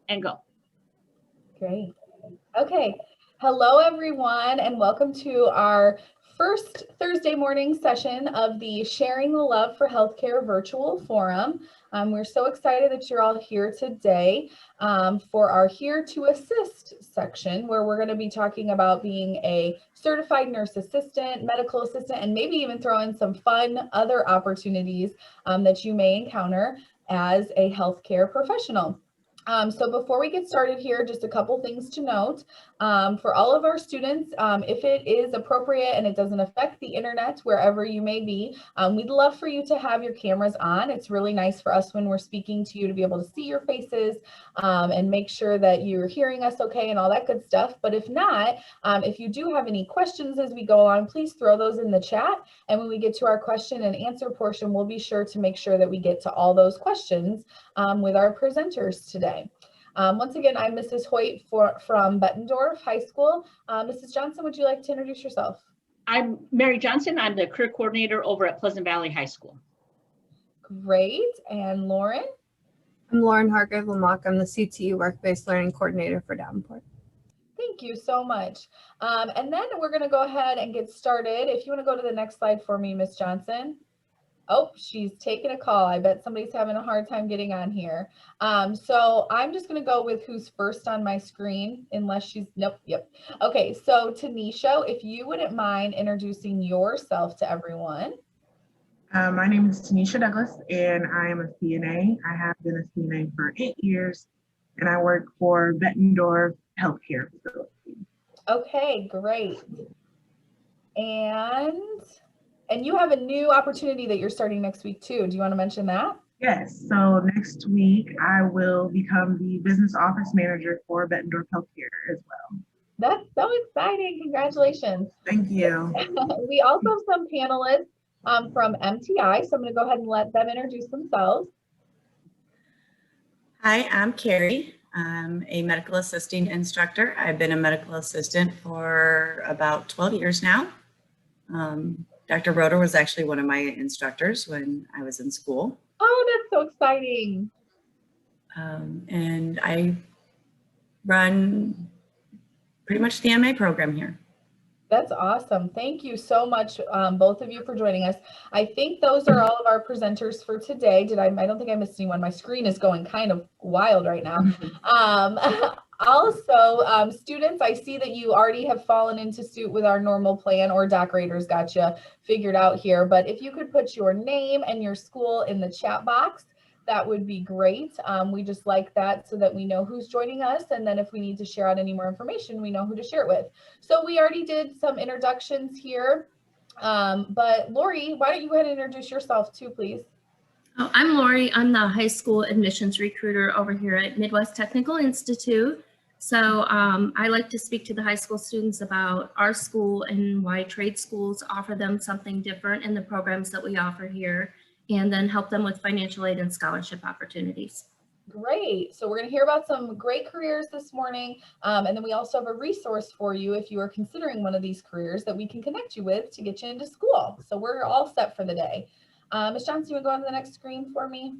and go. Great. Okay. Hello, everyone, and welcome to our first Thursday morning session of the Sharing the Love for Healthcare virtual forum. We're so excited that you're all here today for our Here to Assist section, where we're going to be talking about being a certified nurse assistant, medical assistant, and maybe even throw in some fun other opportunities that you may encounter as a healthcare professional. So before we get started here, just a couple things to note. For all of our students, if it is appropriate and it doesn't affect the internet wherever you may be, we'd love for you to have your cameras on. It's really nice for us when we're speaking to you to be able to see your faces and make sure that you're hearing us okay and all that good stuff. But if not, if you do have any questions as we go along, please throw those in the chat. And when we get to our question and answer portion, we'll be sure to make sure that we get to all those questions with our presenters today. Once again, I'm Mrs. Hoyt from Bettendorf High School. Mrs. Johnson, would you like to introduce yourself? I'm Mary Johnson. I'm the career coordinator over at Pleasant Valley High School. Great. And Lauren? I'm Lauren Hargrave-Lamock. I'm the CTE Work-Based Learning Coordinator for Davenport. Thank you so much. And then we're going to go ahead and get started. If you want to go to the next slide for me, Ms. Johnson. Oh, she's taking a call. I bet somebody's having a hard time getting on here. So I'm just going to go with who's first on my screen, unless she's, nope, yep. Okay, so Tanisha, if you wouldn't mind introducing yourself to everyone. My name is Tanisha Douglas, and I am a CNA. I have been a CNA for 8 years, and I work for Bettendorf Healthcare Facility. Okay, great. And you have a new opportunity that you're starting next week too. Do you want to mention that? Yes, so next week I will become the business office manager for Bettendorf Healthcare as well. That's so exciting. Congratulations. Thank you. We also have some panelists from MTI, so I'm going to go ahead and let them introduce themselves. Hi, I'm Carrie. I'm a medical assisting instructor. I've been a medical assistant for about 12 years now. Dr. Roeder was actually one of my instructors when I was in school. Oh, that's so exciting. And I run pretty much the MA program here. That's awesome. Thank you so much, both of you, for joining us. I think those are all of our presenters for today. I don't think I missed anyone. My screen is going kind of wild right now. Also, students, I see that you already have fallen into suit with our normal plan, or Doc Rader's got you figured out here. But if you could put your name and your school in the chat box, that would be great. We just like that so that we know who's joining us. And then if we need to share out any more information, we know who to share it with. So we already did some introductions here. But Lori, why don't you go ahead and introduce yourself too, please? Oh, I'm Lori. I'm the high school admissions recruiter over here at Midwest Technical Institute. So I like to speak to the high school students about our school and why trade schools offer them something different in the programs that we offer here, and then help them with financial aid and scholarship opportunities. Great. So we're going to hear about some great careers this morning. And then we also have a resource for you if you are considering one of these careers that we can connect you with to get you into school. So we're all set for the day. Ms. Johnson, you want to go on to the next screen for me?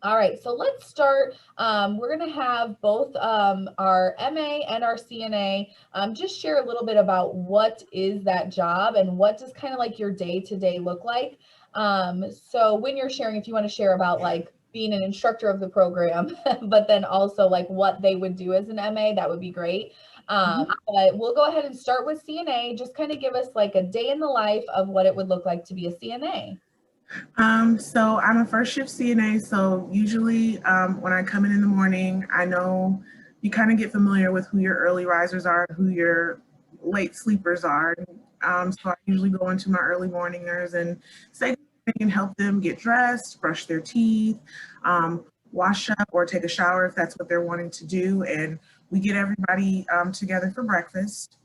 All right, so let's start. We're going to have both our MA and our CNA just share a little bit about what is that job and what does kind of like your day-to-day look like. So when you're sharing, if you want to share about like being an instructor of the program, but then also like what they would do as an MA, that would be great. But we'll go ahead and start with CNA. Just kind of give us like a day in the life of what it would look like to be a CNA. So I'm a first shift CNA. So usually when I come in the morning, I know you kind of get familiar with who your early risers are, who your late sleepers are. So I usually go into my early morningers and say and help them get dressed, brush their teeth, wash up or take a shower if that's what they're wanting to do. And we get everybody together for breakfast.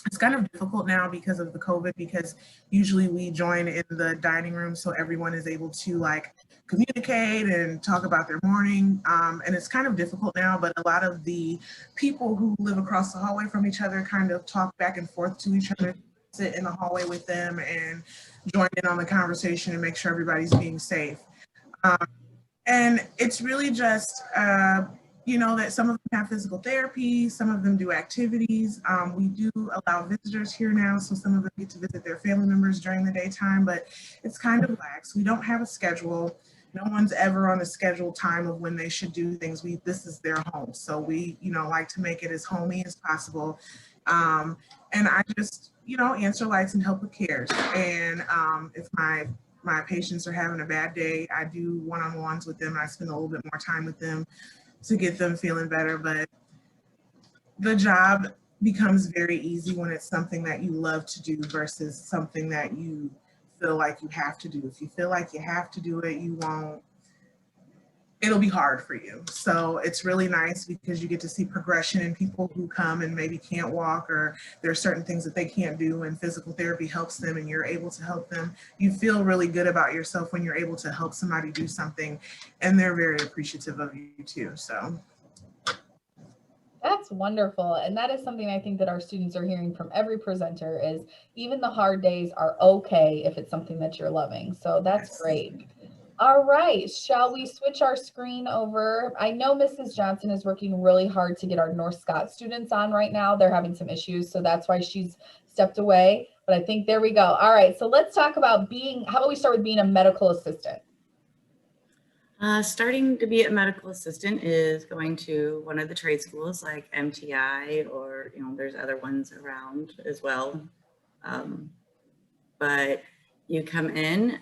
It's kind of difficult now because of the COVID, because usually we join in the dining room so everyone is able to like communicate and talk about their morning. And it's kind of difficult now, but a lot of the people who live across the hallway from each other kind of talk back and forth to each other, sit in the hallway with them and join in on the conversation and make sure everybody's being safe. And it's really just, you know, that some of them have physical therapy, some of them do activities. We do allow visitors here now, so some of them get to visit their family members during the daytime, but it's kind of lax. We don't have a schedule. No one's ever on a scheduled time of when they should do things. This is their home, so we, you know, like to make it as homey as possible. And I just, you know, answer lights and help with cares. And if my patients are having a bad day, I do one-on-ones with them. I spend a little bit more time with them to get them feeling better. But the job becomes very easy when it's something that you love to do versus something that you feel like you have to do. If you feel like you have to do it, it'll be hard for you. So it's really nice because you get to see progression in people who come and maybe can't walk, or there are certain things that they can't do, and physical therapy helps them and you're able to help them. You feel really good about yourself when you're able to help somebody do something, and they're very appreciative of you too. So That's wonderful. And that is something I think that our students are hearing from every presenter is even the hard days are okay if it's something that you're loving. So that's great. All right, shall we switch our screen over? I know Mrs. Johnson is working really hard to get our North Scott students on right now. They're having some issues, so that's why she's stepped away. But I think there we go. All right, so let's talk about how about we start with being a medical assistant? Starting to be a medical assistant is going to one of the trade schools like MTI, or, you know, there's other ones around as well. But you come in,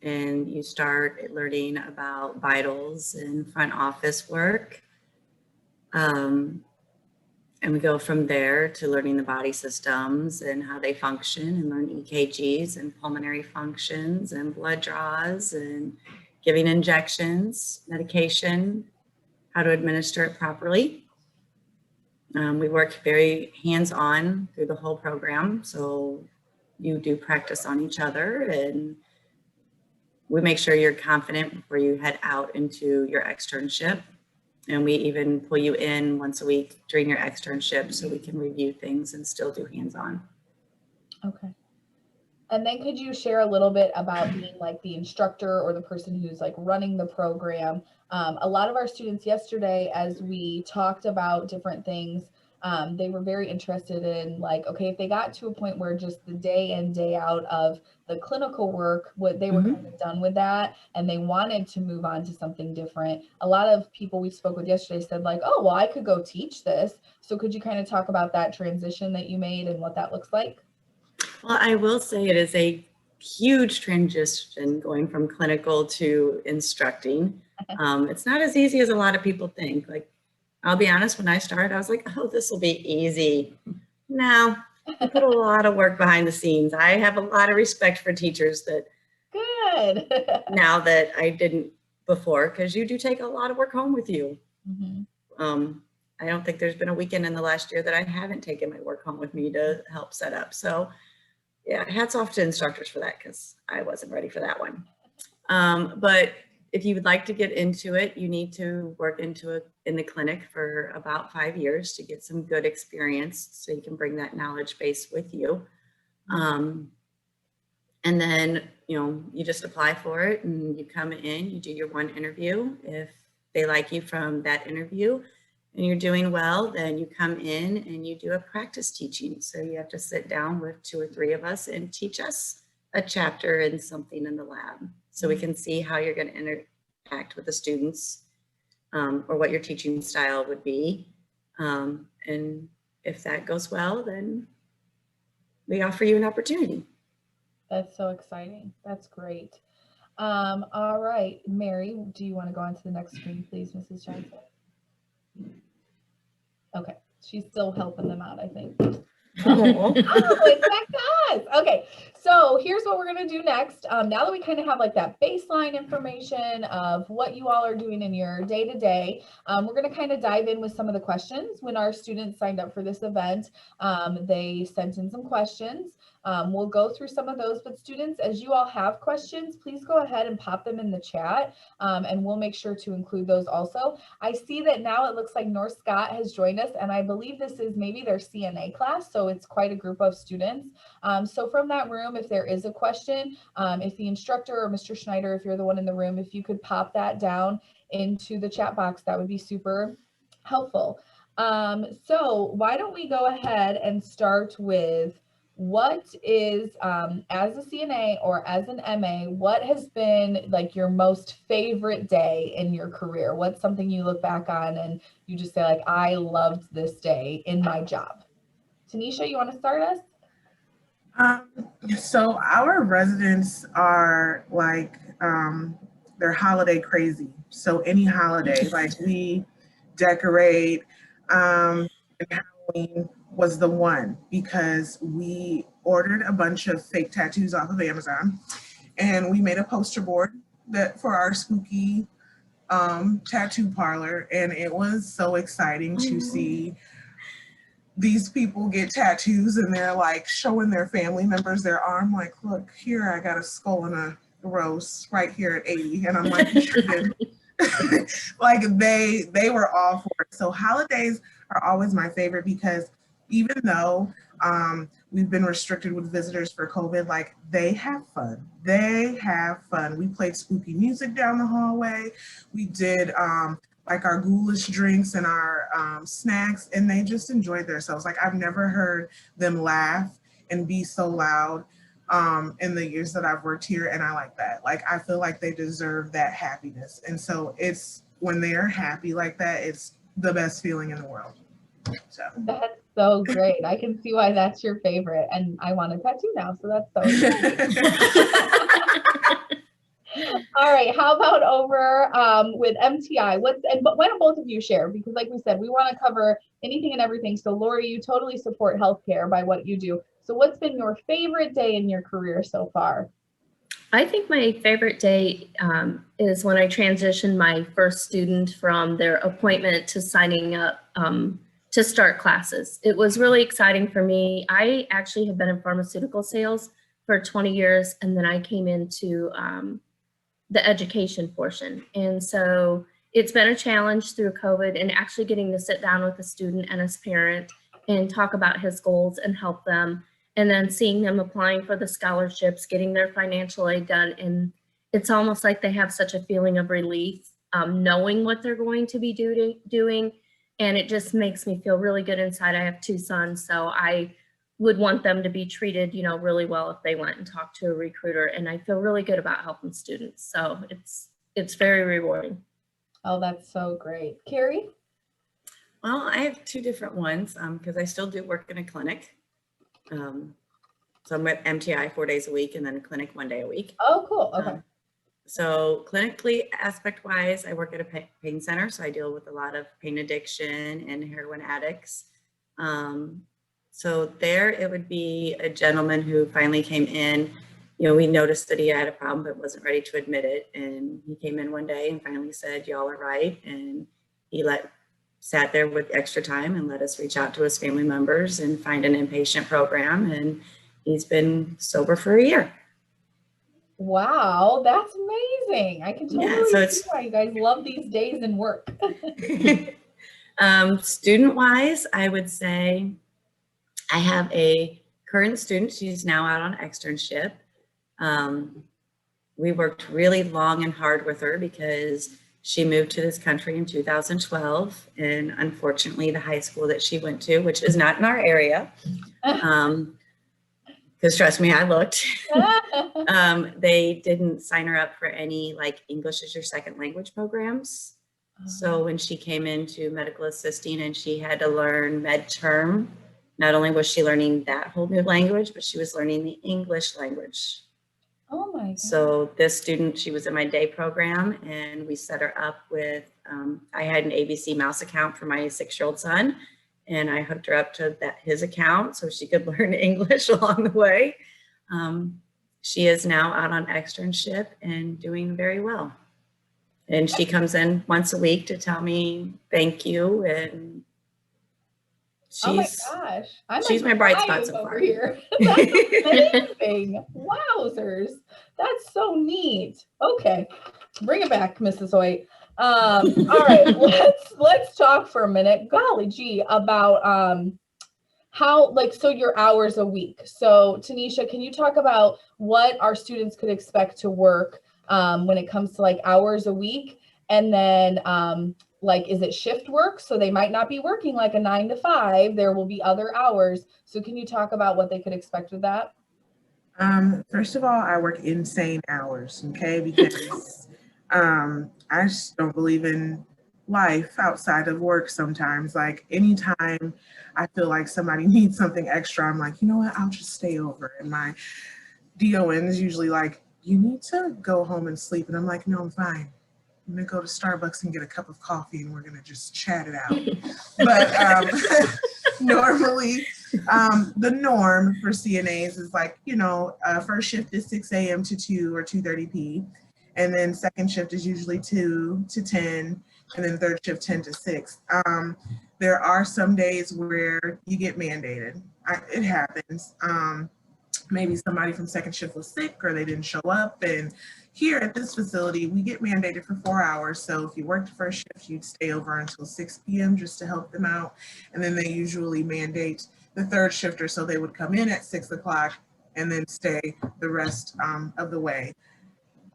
and you start learning about vitals and front office work. And we go from there to learning the body systems and how they function, and learn EKGs and pulmonary functions and blood draws and giving injections, medication, how to administer it properly. We work very hands-on through the whole program. So you do practice on each other, and we make sure you're confident before you head out into your externship. And we even pull you in once a week during your externship so we can review things and still do hands-on. Okay. And then could you share a little bit about being like the instructor or the person who's like running the program? A lot of our students yesterday, as we talked about different things, they were very interested in like, okay, if they got to a point where just the day in, day out of the clinical work, what they were kind of done with that, and they wanted to move on to something different. A lot of people we spoke with yesterday said like, oh, well, I could go teach this. So could you kind of talk about that transition that you made and what that looks like? Well, I will say it is a huge transition going from clinical to instructing. It's not as easy as a lot of people think. Like, I'll be honest, when I started, I was like, oh, this will be easy. No, I put a lot of work behind the scenes. I have a lot of respect for teachers that Good. now that I didn't before, because you do take a lot of work home with you. I don't think there's been a weekend in the last year that I haven't taken my work home with me to help set up. So yeah, hats off to instructors for that, because I wasn't ready for that one. But if you would like to get into it, you need to work in the clinic for about 5 years to get some good experience so you can bring that knowledge base with you. And then, you know, you just apply for it and you come in, you do your one interview. If they like you from that interview and you're doing well, then you come in and you do a practice teaching. So you have to sit down with 2 or 3 of us and teach us a chapter and something in the lab, so we can see how you're going to interact with the students, or what your teaching style would be. And if that goes well, then we offer you an opportunity. That's so exciting. That's great. All right, Mary, do you want to go on to the next screen, please, Mrs. Johnson? Okay, she's still helping them out, I think. Oh, it's back to us. Okay, so here's what we're going to do next. Now that we kind of have like that baseline information of what you all are doing in your day-to-day, we're going to kind of dive in with some of the questions. When our students signed up for this event, they sent in some questions. We'll go through some of those, but students, as you all have questions, please go ahead and pop them in the chat, and we'll make sure to include those also. I see that now it looks like North Scott has joined us, and I believe this is maybe their CNA class, so it's quite a group of students. So from that room, room, if there is a question, if the instructor or Mr. Schneider, if you're the one in the room, if you could pop that down into the chat box, that would be super helpful. So why don't we go ahead and start with what is, as a CNA or as an MA, what has been like your most favorite day in your career? What's something you look back on and you just say like, I loved this day in my job? Tanisha, you want to start us? So our residents are like, they're holiday crazy. So any holiday, like we decorate, and Halloween was the one because we ordered a bunch of fake tattoos off of Amazon and we made a poster board that for our spooky tattoo parlor, and it was so exciting to see these people get tattoos and they're like showing their family members their arm, like, look here, I got a skull and a rose right here at 80. And I'm like, you sure did. Like they were all for it. So holidays are always my favorite because even though we've been restricted with visitors for COVID, like they have fun. They have fun. We played spooky music down the hallway. We did like our ghoulish drinks and our snacks, and they just enjoyed themselves. Like I've never heard them laugh and be so loud in the years that I've worked here, and I like that. Like I feel like they deserve that happiness, and so it's when they're happy like that, it's the best feeling in the world. So That's so great. I can see why that's your favorite, and I want a tattoo now, so that's so All right, how about over with MTI? But why don't both of you share? Because like we said, we want to cover anything and everything. So Lori, you totally support healthcare by what you do. So what's been your favorite day in your career so far? I think my favorite day is when I transitioned my first student from their appointment to signing up to start classes. It was really exciting for me. I actually have been in pharmaceutical sales for 20 years, and then I came into the education portion. And so it's been a challenge through COVID, and actually getting to sit down with a student and his parent and talk about his goals and help them, and then seeing them applying for the scholarships, getting their financial aid done. And it's almost like they have such a feeling of relief, knowing what they're going to be doing. And it just makes me feel really good inside. I have 2 sons, so I would want them to be treated, really well if they went and talked to a recruiter. And I feel really good about helping students. So it's very rewarding. Oh, that's so great. Carrie? Well, I have 2 different ones because I still do work in a clinic. So I'm at MTI 4 days a week and then clinic 1 day a week. Oh, cool. Okay. So clinically, aspect wise, I work at a pain center. So I deal with a lot of pain addiction and heroin addicts. So there it would be a gentleman who finally came in. We noticed that he had a problem, but wasn't ready to admit it. And he came in one day and finally said, y'all are right. And he sat there with extra time and let us reach out to his family members and find an inpatient program. And he's been sober for a year. Wow, that's amazing. I can totally see why you guys love these days in work. Student-wise, I would say I have a current student. She's now out on externship. We worked really long and hard with her because she moved to this country in 2012. And unfortunately, the high school that she went to, which is not in our area, because trust me, I looked, they didn't sign her up for any like English as your second language programs. So when she came into medical assisting and she had to learn med term, not only was she learning that whole new language, but she was learning the English language. Oh my God. So this student, she was in my day program, and we set her up with, I had an ABC Mouse account for my 6-year-old son, and I hooked her up to his account so she could learn English along the way. She is now out on externship and doing very well. And she comes in once a week to tell me thank you, and she's my bright spot so far. Here. That's amazing. Wowzers. That's so neat. Okay. Bring it back, Mrs. Hoyt. All right, let's talk for a minute. Golly gee, about how, like, so your hours a week. So Tanisha, can you talk about what our students could expect to work when it comes to like hours a week? And then like, is it shift work? So they might not be working like a 9 to 5. There will be other hours. So can you talk about what they could expect with that? First of all, I work insane hours, okay? Because I just don't believe in life outside of work sometimes. Like anytime I feel like somebody needs something extra, I'm like, you know what, I'll just stay over. And my DON is usually like, you need to go home and sleep. And I'm like, no, I'm fine. I'm gonna go to Starbucks and get a cup of coffee and we're gonna just chat it out. But normally, the norm for CNAs is like, you know, first shift is 6 a.m. to 2 or 2:30 p. And then second shift is usually 2 to 10. And then third shift 10 to 6. There are some days where you get mandated. It happens. Maybe somebody from second shift was sick or they didn't show up. And here at this facility, we get mandated for 4 hours. So if you work the first shift, you'd stay over until 6 p.m. just to help them out. And then they usually mandate the third shifter. So they would come in at 6 o'clock and then stay the rest of the way.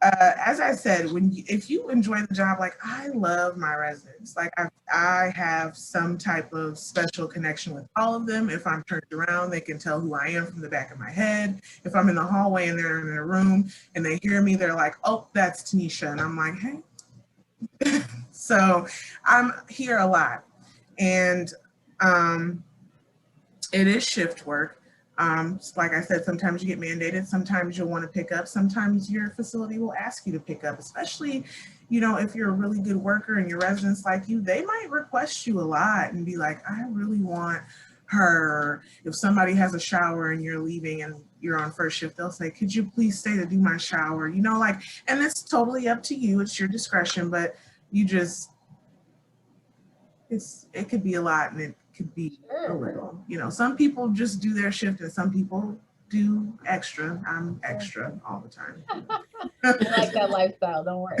As I said, if you enjoy the job, like I love my residents, like I have some type of special connection with all of them. If I'm turned around, they can tell who I am from the back of my head. If I'm in the hallway and they're in their room and they hear me, they're like, oh, that's Tanisha. And I'm like, hey. So I'm here a lot. And it is shift work. Like I said, sometimes you get mandated, sometimes you'll want to pick up, sometimes your facility will ask you to pick up, especially, you know, if you're a really good worker and your residents like you, they might request you a lot and be like, I really want her. If somebody has a shower and you're leaving and you're on first shift, they'll say, could you please stay to do my shower? You know, like, and it's totally up to you. It's your discretion, but you just, it could be a lot and it could be a little, you know, some people just do their shift and some people do extra. I'm extra all the time. I like that lifestyle, don't worry.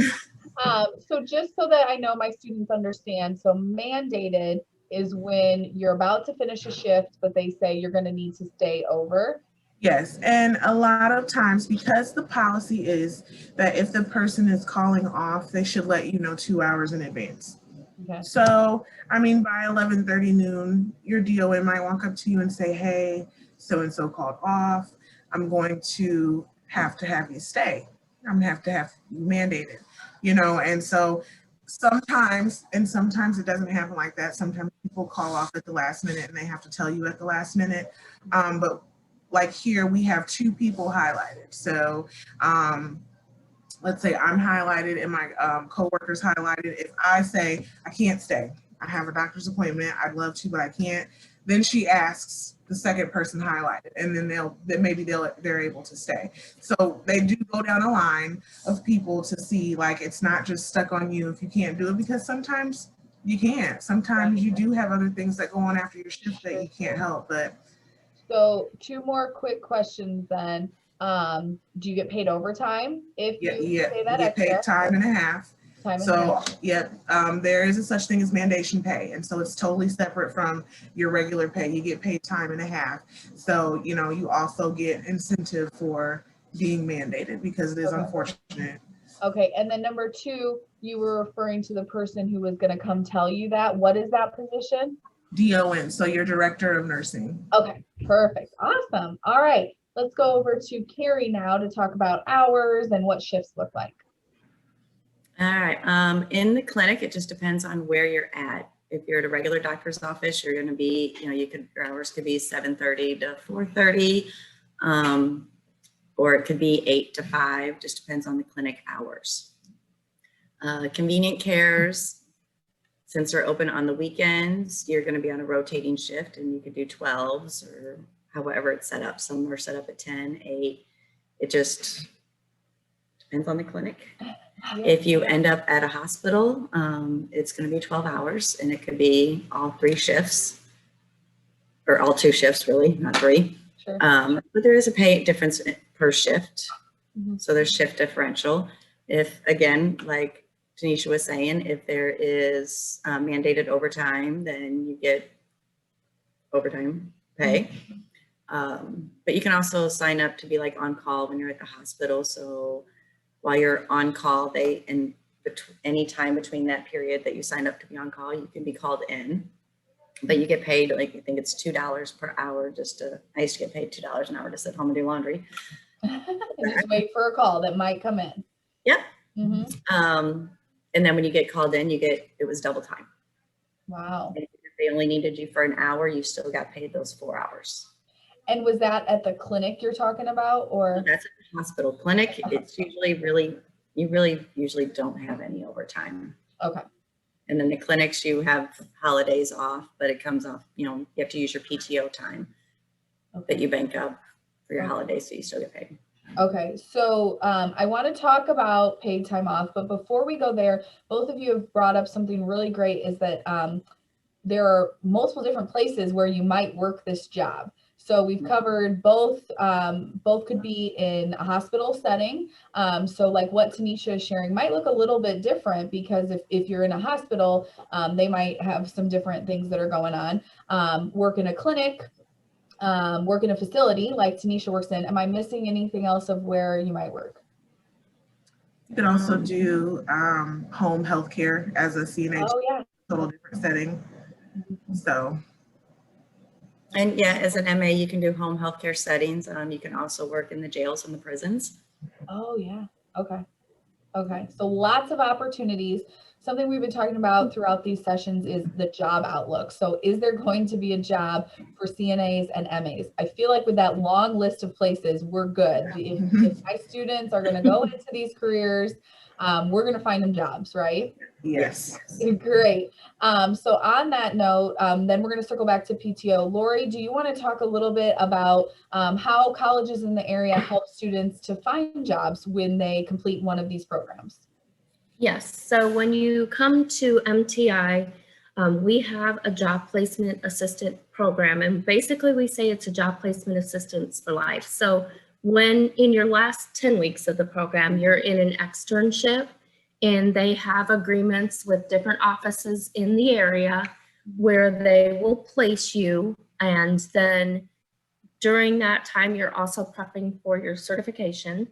So just so that I know my students understand, so mandated is when you're about to finish a shift, but they say you're going to need to stay over. Yes, and a lot of times, because the policy is that if the person is calling off, they should let you know 2 hours in advance. Okay. So, I mean, by 11:30 noon, your DON might walk up to you and say, hey, so-and-so called off. I'm going to have you stay. I'm going to have you mandated, you know, and so sometimes it doesn't happen like that. Sometimes people call off at the last minute and they have to tell you at the last minute. But like here, we have 2 people highlighted. So, let's say I'm highlighted and my coworker's highlighted. If I say I can't stay, I have a doctor's appointment, I'd love to, but I can't. Then she asks the second person highlighted, and then they're able to stay. So they do go down a line of people to see, like, it's not just stuck on you if you can't do it, because sometimes you can't. Sometimes you do have other things that go on after your shift that you can't help. But so 2 more quick questions then. Do you get paid overtime if you say that you get paid extra? time and a half. Time and a So, half. yeah, there is a such thing as mandation pay. And so it's totally separate from your regular pay. You get paid time and a half. So, you know, you also get incentive for being mandated because it is unfortunate. Okay, and then number 2, you were referring to the person who was going to come tell you that. What is that position? DON, so your director of nursing. Okay, perfect. Awesome. All right, let's go over to Carrie now to talk about hours and what shifts look like. All right. In the clinic, it just depends on where you're at. If you're at a regular doctor's office, you're going to be, you know, your hours could be 7:30 to 4:30, or it could be 8 to 5, just depends on the clinic hours. Convenient cares, since they're open on the weekends, you're going to be on a rotating shift and you could do 12s or however it's set up. Some are set up at 10, 8. It just depends on the clinic. If you end up at a hospital, it's going to be 12 hours and it could be all 3 shifts or all 2 shifts, really, not 3. Sure. But there is a pay difference per shift. Mm-hmm. So there's shift differential. If, again, like Tanisha was saying, if there is mandated overtime, then you get overtime pay. But you can also sign up to be like on call when you're at the hospital. So while you're on call, any time between that period that you signed up to be on call, you can be called in. But you get paid, like, I think it's $2 per hour I used to get paid $2 an hour to sit home and do laundry. And just wait for a call that might come in. Yep. Mm-hmm. And then when you get called in, it was double time. Wow. And if they only needed you for an hour, you still got paid those 4 hours. And was that at the clinic you're talking about, or? That's at the hospital. Clinic, it's usually you usually don't have any overtime. Okay. And then the clinics, you have holidays off, but it comes off, you have to use your PTO time that you bank up for your holidays, so you still get paid. Okay, so I want to talk about paid time off, but before we go there, both of you have brought up something really great, is that there are multiple different places where you might work this job. So we've covered both could be in a hospital setting. So like what Tanisha is sharing might look a little bit different, because if you're in a hospital, they might have some different things that are going on. Work in a clinic, work in a facility like Tanisha works in. Am I missing anything else of where you might work? You can also do home healthcare as a CNA. Oh yeah. Total different setting. So. And yeah, as an MA, you can do home healthcare settings. You can also work in the jails and the prisons. Oh yeah. Okay. Okay. So lots of opportunities. Something we've been talking about throughout these sessions is the job outlook. So is there going to be a job for CNAs and MAs? I feel like with that long list of places, we're good. If my students are going to go into these careers, we're going to find them jobs, right? Yes. Great. So on that note, then we're going to circle back to PTO. Lori, do you want to talk a little bit about how colleges in the area help students to find jobs when they complete one of these programs? Yes, so when you come to MTI, we have a job placement assistant program, and basically we say it's a job placement assistance for life. So when in your last 10 weeks of the program, you're in an externship, and they have agreements with different offices in the area where they will place you. And then during that time, you're also prepping for your certification.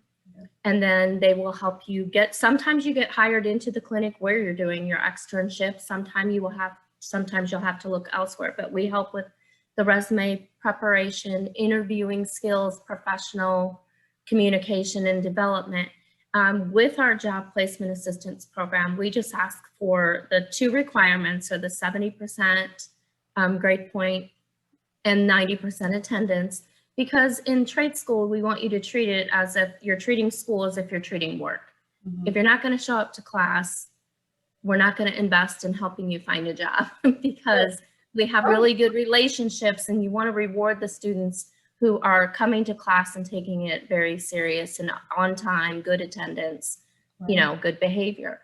And then they will help you sometimes you get hired into the clinic where you're doing your externship. Sometimes you'll have to look elsewhere, but we help with the resume preparation, interviewing skills, professional communication and development. With our job placement assistance program, we just ask for the 2 requirements, so the 70% grade point and 90% attendance, because in trade school, we want you to treat it as if you're treating school as if you're treating work. If you're not going to show up to class, we're not going to invest in helping you find a job because we have really good relationships, and you want to reward the students who are coming to class and taking it very serious and on time, good attendance, good behavior.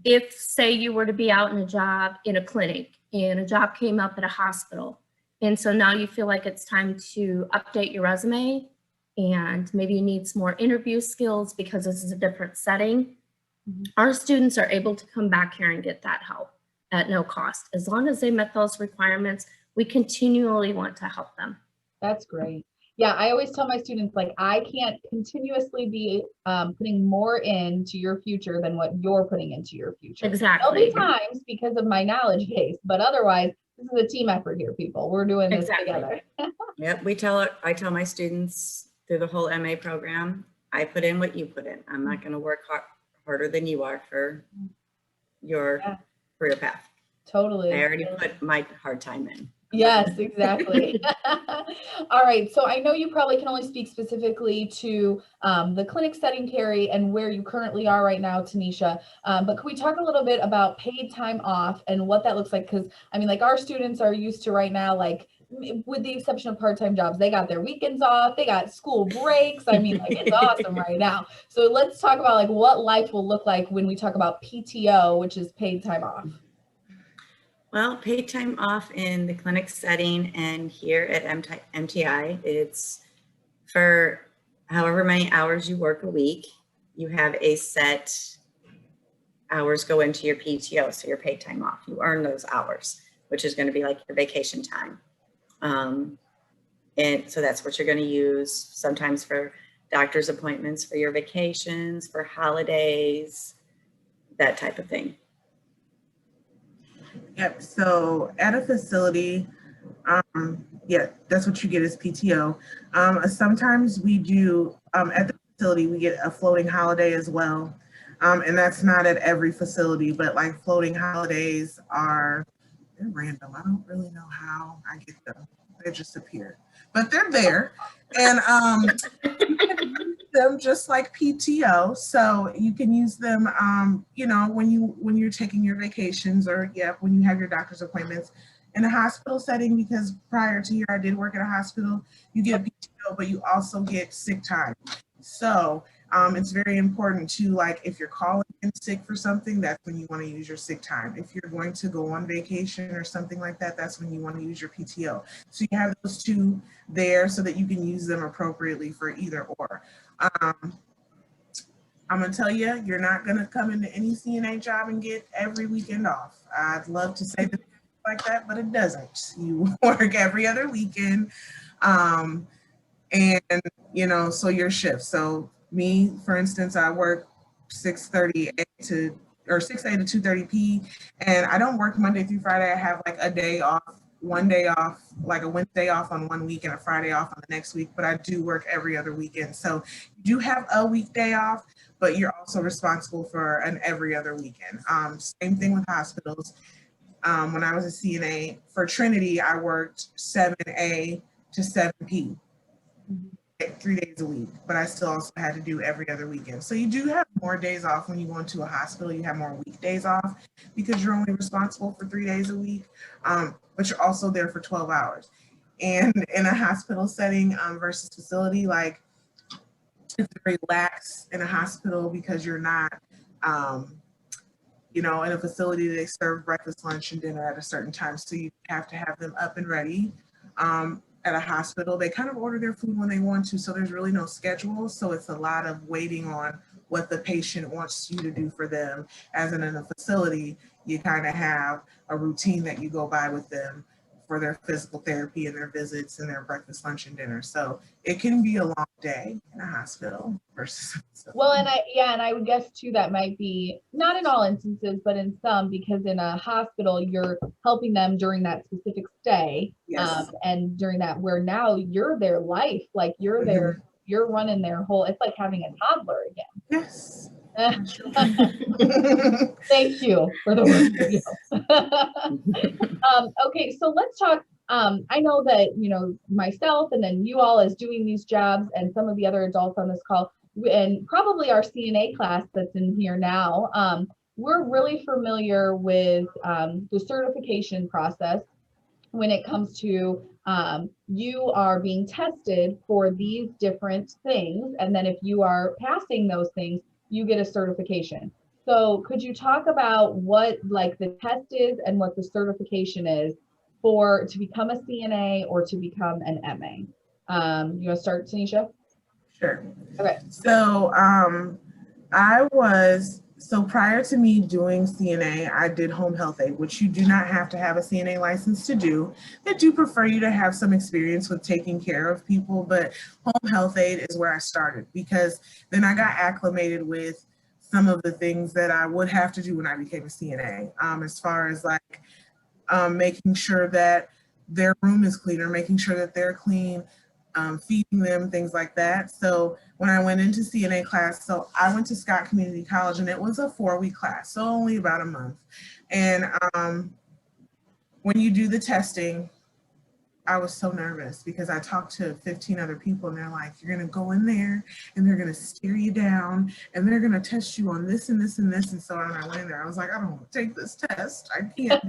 If say you were to be out in a job in a clinic and a job came up at a hospital, and so now you feel like it's time to update your resume and maybe you need some more interview skills because this is a different setting, our students are able to come back here and get that help at no cost. As long as they met those requirements, we continually want to help them. That's great. Yeah, I always tell my students, like, I can't continuously be putting more into your future than what you're putting into your future. Exactly. There'll be times because of my knowledge base, but otherwise, this is a team effort here, people. We're doing this together. Yep, I tell my students through the whole MA program, I put in what you put in. I'm not going to work harder than you are for your career path. Totally. I already put my hard time in. Yes, exactly. All right. So I know you probably can only speak specifically to the clinic setting, Carrie, and where you currently are right now, Tanisha. But can we talk a little bit about paid time off and what that looks like? Because I mean, like, our students are used to right now, like, with the exception of part-time jobs, they got their weekends off, they got school breaks. I mean, like, it's awesome right now. So let's talk about like what life will look like when we talk about PTO, which is paid time off. Well, paid time off in the clinic setting and here at MTI, it's for however many hours you work a week. You have a set hours go into your PTO, so your paid time off. You earn those hours, which is going to be like your vacation time. And so that's what you're going to use sometimes for doctor's appointments, for your vacations, for holidays, that type of thing. Yep. So at a facility, yeah, that's what you get as PTO. Sometimes we do, at the facility, we get a floating holiday as well. And that's not at every facility, but like floating holidays are, they're random. I don't really know how I get them. They just appear, but they're there. And you can use them just like PTO. So you can use them, you know, when you're taking your vacations, or when you have your doctor's appointments. In a hospital setting, because prior to here I did work at a hospital, you get PTO, but you also get sick time. So it's very important to, like, if you're calling in sick for something, that's when you want to use your sick time. If you're going to go on vacation or something like that, that's when you want to use your PTO. So you have those two there so that you can use them appropriately for either or. I'm gonna tell you, you're not gonna come into any CNA job and get every weekend off. I'd love to say that like that, but it doesn't. You work every other weekend, and you know, so your shift. So me, for instance, I work 6:30 to 6 a to 2:30 p, and I don't work Monday through Friday. I have like a day off, one day off, like a Wednesday off on one week and a Friday off on the next week, but I do work every other weekend. So you do have a weekday off, but you're also responsible for an every other weekend. Same thing with hospitals. When I was a CNA for Trinity, I worked 7A to 7P, 3 days a week, but I still also had to do every other weekend. So you do have more days off when you go into a hospital. You have more weekdays off because you're only responsible for 3 days a week, but you're also there for 12 hours. And in a hospital setting versus facility, like, it's very lax in a hospital because you're not, you know, in a facility, they serve breakfast, lunch, and dinner at a certain time. So you have to have them up and ready. At a hospital, they kind of order their food when they want to. So there's really no schedule. So it's a lot of waiting on what the patient wants you to do for them. As in a facility, you kind of have a routine that you go by with them for their physical therapy and their visits and their breakfast, lunch, and dinner. So it can be a long day in a hospital versus a facility. Well, and I would guess too, that might be not in all instances, but in some, because in a hospital, you're helping them during that specific stay. Yes. And during that, where now you're their life, like you're there, you're running their whole, it's like having a toddler again. Yes. Thank you for the work you do. Okay, so let's talk. I know that, you know, myself and then you all as doing these jobs and some of the other adults on this call, and probably our CNA class that's in here now, we're really familiar with the certification process when it comes to you are being tested for these different things. And then if you are passing those things, you get a certification. So could you talk about what like the test is and what the certification is for to become a CNA or to become an MA? You want to start, Tanisha? Sure. Okay. So so prior to me doing CNA, I did home health aid, which you do not have to have a CNA license to do. They do prefer you to have some experience with taking care of people, but home health aid is where I started because then I got acclimated with some of the things that I would have to do when I became a CNA, as far as like making sure that their room is clean or making sure that they're clean, feeding them, things like that. So when I went into CNA class, so I went to Scott Community College and it was a 4-week class, so only about a month. And when you do the testing, I was so nervous because I talked to 15 other people and they're like, you're gonna go in there and they're gonna steer you down and they're gonna test you on this and this and this. And so when I went in there, I was like, I don't want to take this test. I can't.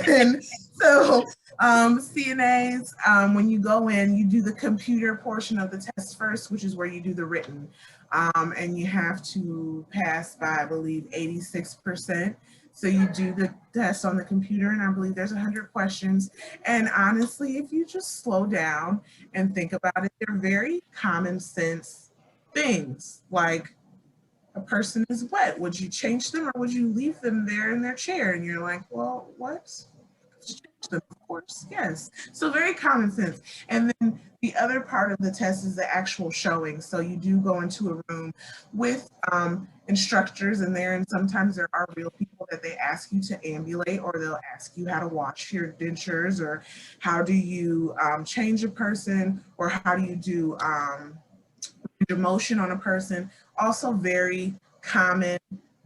And so CNAs, when you go in, you do the computer portion of the test first, which is where you do the written. And you have to pass by, I believe, 86%. So you do the test on the computer, and I believe there's 100 questions. And honestly, if you just slow down and think about it, they're very common sense things. Like, a person is wet. Would you change them or would you leave them there in their chair? And you're like, well, what? Change them, of course. Yes. So very common sense. And then the other part of the test is the actual showing. So you do go into a room with instructors in there, and sometimes there are real people that they ask you to ambulate, or they'll ask you how to wash your dentures, or how do you change a person, or how do you do motion on a person. Also very common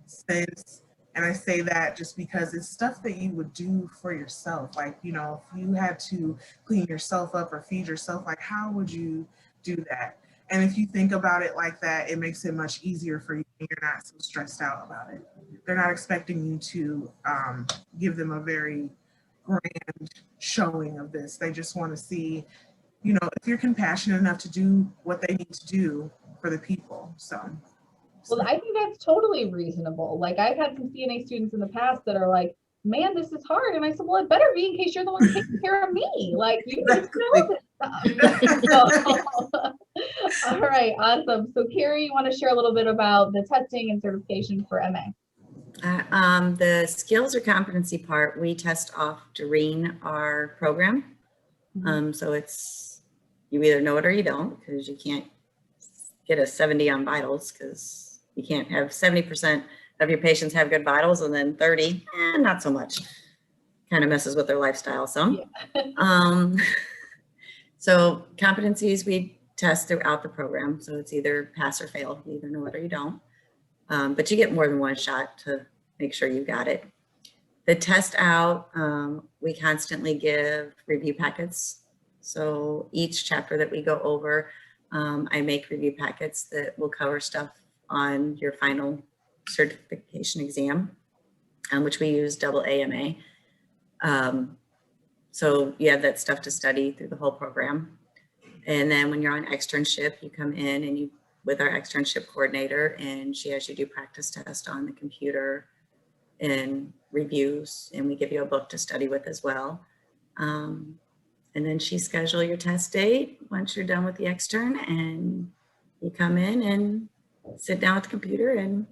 sense. And I say that just because it's stuff that you would do for yourself. Like, you know, if you had to clean yourself up or feed yourself, like, how would you do that? And if you think about it like that, it makes it much easier for you. You're not so stressed out about it. They're not expecting you to give them a very grand showing of this. They just want to see, you know, if you're compassionate enough to do what they need to do for the people. So. Well, I think that's totally reasonable. Like, I've had some CNA students in the past that are like, man, this is hard. And I said, well, it better be in case you're the one taking care of me. Like, you need to know this stuff. All right, awesome. So Carrie, you want to share a little bit about the testing and certification for MA? The skills or competency part, we test off during our program. So it's, you either know it or you don't, because you can't get a 70 on vitals, because you can't have 70% of your patients have good vitals and then 30, not so much. Kind of messes with their lifestyle some. Yeah. So competencies we test throughout the program. So it's either pass or fail. You either know it or you don't. But you get more than one shot to make sure you got it. The test out, we constantly give review packets. So each chapter that we go over, I make review packets that will cover stuff on your final certification exam, which we use double AMA. So you have that stuff to study through the whole program. And then when you're on externship, you come in and you with our externship coordinator, and she has you do practice test on the computer and reviews, and we give you a book to study with as well. And then she schedule your test date once you're done with the extern, and you come in and sit down with the computer and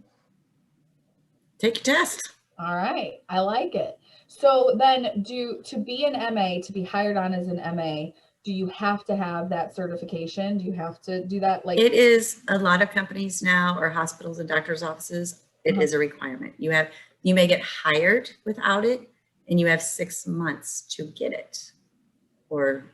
take your test. All right, I like it. So then to be an MA, to be hired on as an MA, do you have to have that certification? Do you have to do that? Like, it is a lot of companies now, or hospitals and doctors' offices, it is a requirement. You may get hired without it, and you have 6 months to get it. And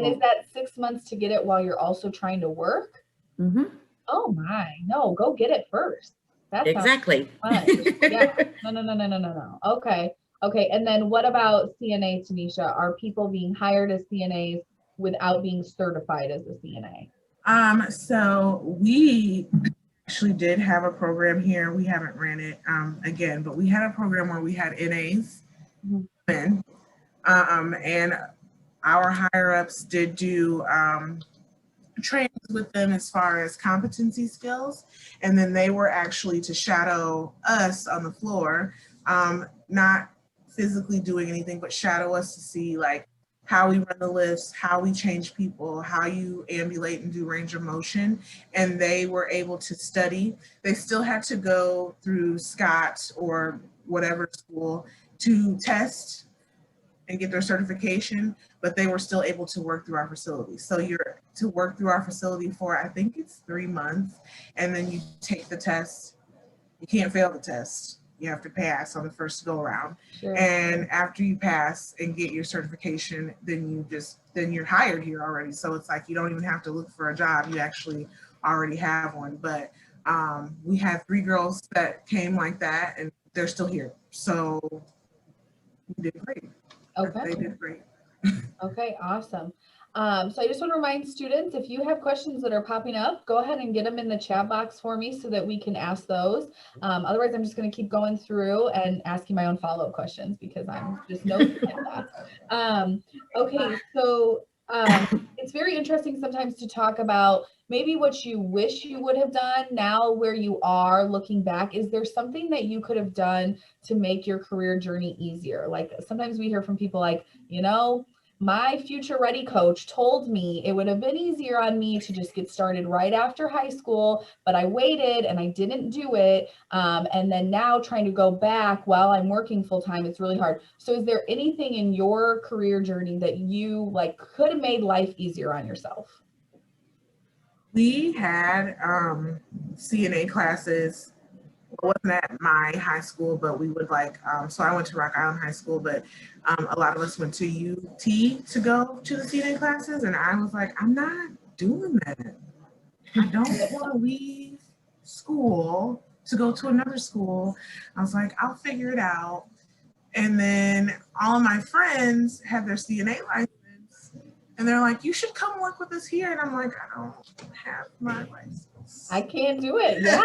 is that 6 months to get it while you're also trying to work? Mm-hmm. Oh my, no, go get it first. That's exactly. Yeah. No. Okay. And then what about CNA, Tanisha? Are people being hired as CNAs without being certified as a CNA? So we actually did have a program here. We haven't ran it again, but we had a program where we had NAs and our higher ups did do trainings with them as far as competency skills, and then they were actually to shadow us on the floor, not physically doing anything, but shadow us to see like how we run the lifts, how we change people, how you ambulate and do range of motion. And they were able to study. They still had to go through Scott or whatever school to test and get their certification, but they were still able to work through our facility. So you're to work through our facility for, I think it's 3 months, and then you take the test. You can't fail the test. You have to pass on the first go around. Sure. And after you pass and get your certification, then you're hired here already. So it's like, you don't even have to look for a job. You actually already have one. But we had 3 girls that came like that, and they're still here. So we did great. Okay. They did great. Okay, awesome. So I just want to remind students, if you have questions that are popping up, go ahead and get them in the chat box for me so that we can ask those. Otherwise, I'm just going to keep going through and asking my own follow-up questions because I'm just nosy at that. Okay, so it's very interesting sometimes to talk about maybe what you wish you would have done now where you are looking back. Is there something that you could have done to make your career journey easier? Like sometimes we hear from people like, you know, my future ready coach told me it would have been easier on me to just get started right after high school, but I waited and I didn't do it. And then now trying to go back while I'm working full time, it's really hard. So is there anything in your career journey that you like could have made life easier on yourself? We had CNA classes. It wasn't at my high school, but we would like, so I went to Rock Island High School, but a lot of us went to UT to go to the CNA classes. And I was like, I'm not doing that. I don't want to leave school to go to another school. I was like, I'll figure it out. And then all of my friends had their CNA license. And they're like, you should come work with us here. And I'm like, I don't have my license. I can't do it. Yeah.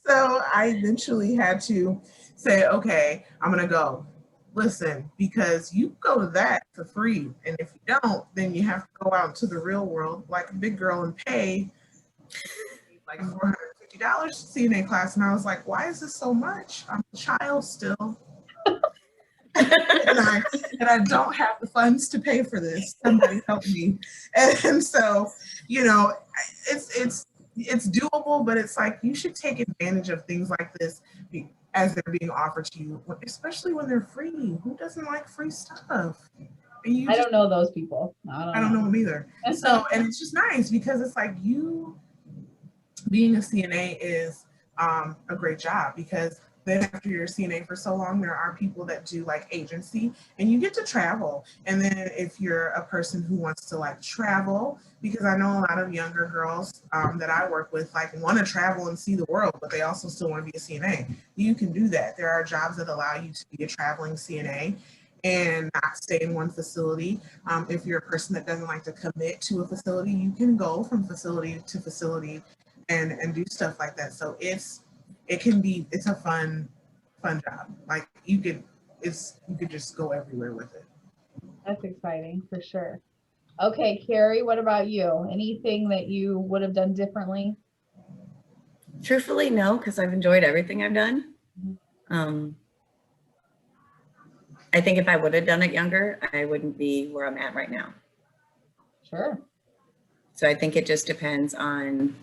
So I eventually had to say, okay, I'm going to go. Listen, because you go to that for free. And if you don't, then you have to go out into the real world like a big girl and pay like $450 CNA class. And I was like, why is this so much? I'm a child still. and I don't have the funds to pay for this. Somebody help me. And so, you know, it's doable, but it's like you should take advantage of things like this as they're being offered to you, especially when they're free. Who doesn't like free stuff? I don't know those people. I don't know them either. So, and it's just nice because it's like you being a CNA is a great job, because then after you're a CNA for so long, there are people that do like agency and you get to travel. And then if you're a person who wants to like travel, because I know a lot of younger girls that I work with like want to travel and see the world, but they also still want to be a CNA. You can do that. There are jobs that allow you to be a traveling CNA and not stay in one facility. If you're a person that doesn't like to commit to a facility, you can go from facility to facility and do stuff like that. So it's a fun job. Like you could just go everywhere with it. That's exciting for sure. Okay, Carrie, what about you? Anything that you would have done differently? Truthfully, no, because I've enjoyed everything I've done. I think if I would have done it younger, I wouldn't be where I'm at right now. Sure. So I think it just depends on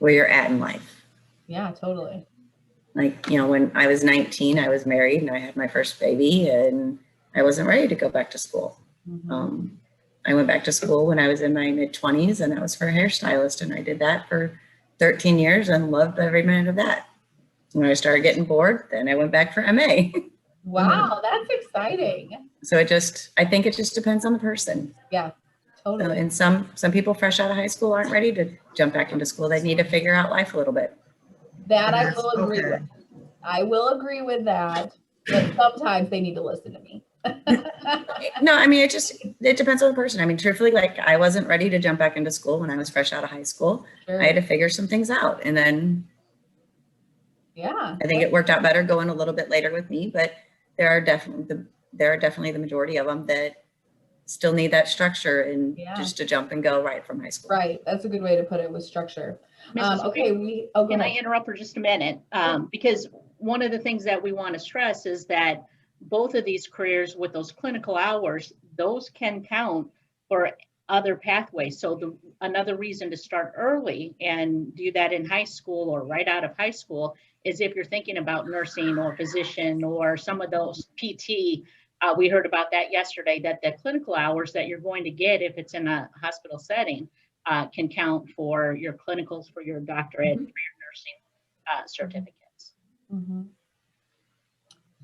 where you're at in life. Yeah, totally. Like, you know, when I was 19, I was married and I had my first baby and I wasn't ready to go back to school. Mm-hmm. I went back to school when I was in my mid-20s and I was for a hairstylist, and I did that for 13 years and loved every minute of that. When I started getting bored, then I went back for MA. Wow, that's exciting. So I think it just depends on the person. Yeah, totally. And some people fresh out of high school aren't ready to jump back into school. They need to figure out life a little bit. That I will agree with. I will agree with that, but sometimes they need to listen to me. No, I mean, it depends on the person. I mean, truthfully, like I wasn't ready to jump back into school when I was fresh out of high school. Sure. I had to figure some things out, and then yeah, I think it worked out better going a little bit later with me, but there are definitely the majority of them that still need that structure and just to jump and go right from high school. Right. That's a good way to put it, with structure. Okay, can I ahead. interrupt for just a minute? Because one of the things that we want to stress is that both of these careers with those clinical hours, those can count for other pathways. So another reason to start early and do that in high school or right out of high school is if you're thinking about nursing or physician or some of those PT. We heard about that yesterday, that the clinical hours that you're going to get if it's in a hospital setting can count for your clinicals, for your doctorate, for your nursing certificates. Mm-hmm.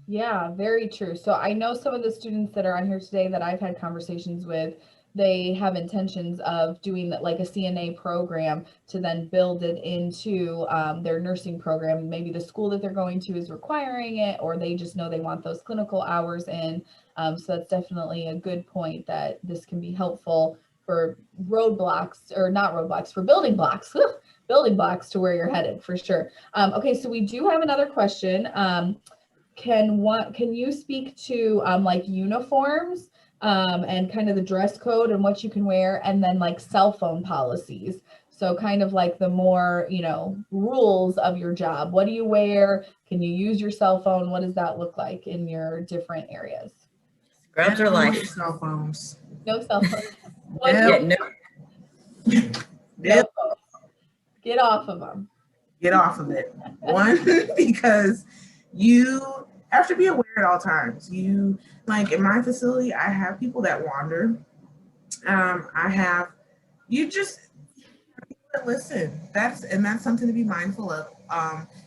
Yeah, very true. So I know some of the students that are on here today that I've had conversations with, they have intentions of doing that, like a CNA program, to then build it into their nursing program. Maybe the school that they're going to is requiring it, or they just know they want those clinical hours in. So that's definitely a good point, that this can be helpful for roadblocks, or not roadblocks, for building blocks, building blocks to where you're headed, for sure. Okay, so we do have another question. Can you speak to like uniforms and kind of the dress code and what you can wear, and then like cell phone policies? So kind of like the more, rules of your job. What do you wear? Can you use your cell phone? What does that look like in your different areas? Scrubs are No life. cell phones. No cell phone. Yeah, Yep. no, No Yep. phone. Get off of them. Get off of it. One, because you have to be aware at all times. You, like in my facility, I have people that wander. You just listen. That's something to be mindful of.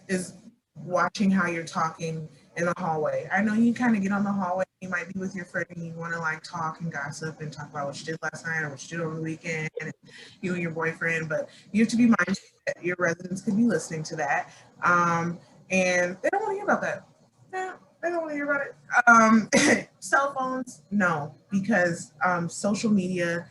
Is watching how you're talking in the hallway. I know you kind of get on the hallway. You might be with your friend and you want to like talk and gossip and talk about what you did last night or what you did over the weekend, and you and your boyfriend. But you have to be mindful that your residents could be listening to that, and they don't want to hear about that. No, they don't want to hear about it. Cell phones, no, because social media,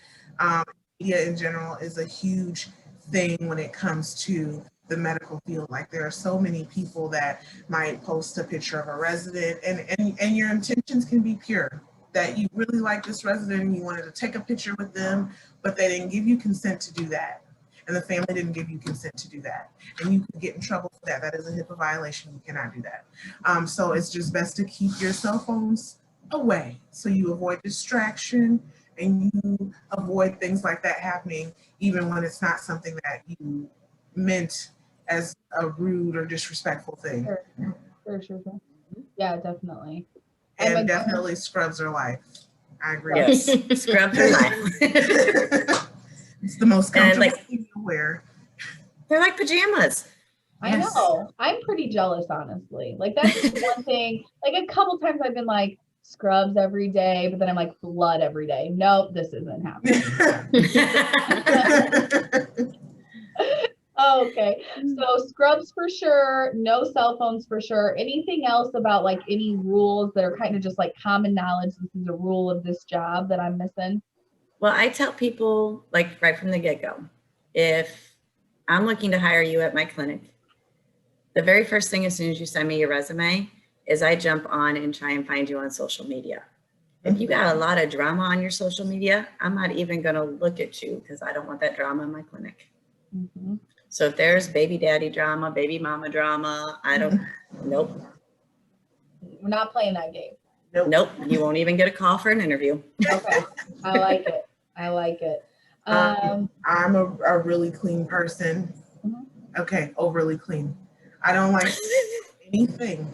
media in general is a huge thing when it comes to the medical field. Like there are so many people that might post a picture of a resident and your intentions can be pure, that you really like this resident and you wanted to take a picture with them, but they didn't give you consent to do that. And the family didn't give you consent to do that. And you could get in trouble for that. That is a HIPAA violation. You cannot do that. So it's just best to keep your cell phones away so you avoid distraction and you avoid things like that happening, even when it's not something that you meant as a rude or disrespectful thing. Sure. Yeah, definitely. And definitely scrubs are life. I agree. yes, scrubs are life. It's the most comfortable like, thing to wear. They're like pajamas. I know. I'm pretty jealous, honestly. Like that's one thing. Like a couple times I've been like scrubs every day, but then I'm like blood every day. Nope, this isn't happening. Okay, so scrubs for sure, no cell phones for sure. Anything else about like any rules that are kind of just like common knowledge? This is a rule of this job that I'm missing. Well, I tell people like right from the get-go, if I'm looking to hire you at my clinic, the very first thing as soon as you send me your resume is I jump on and try and find you on social media. If you got a lot of drama on your social media, I'm not even going to look at you because I don't want that drama in my clinic. Mm-hmm. So if there's baby daddy drama, baby mama drama, I don't, nope. We're not playing that game. Nope. You won't even get a call for an interview. Okay. I like it. I like it. I'm a really clean person. Okay, overly clean. I don't like anything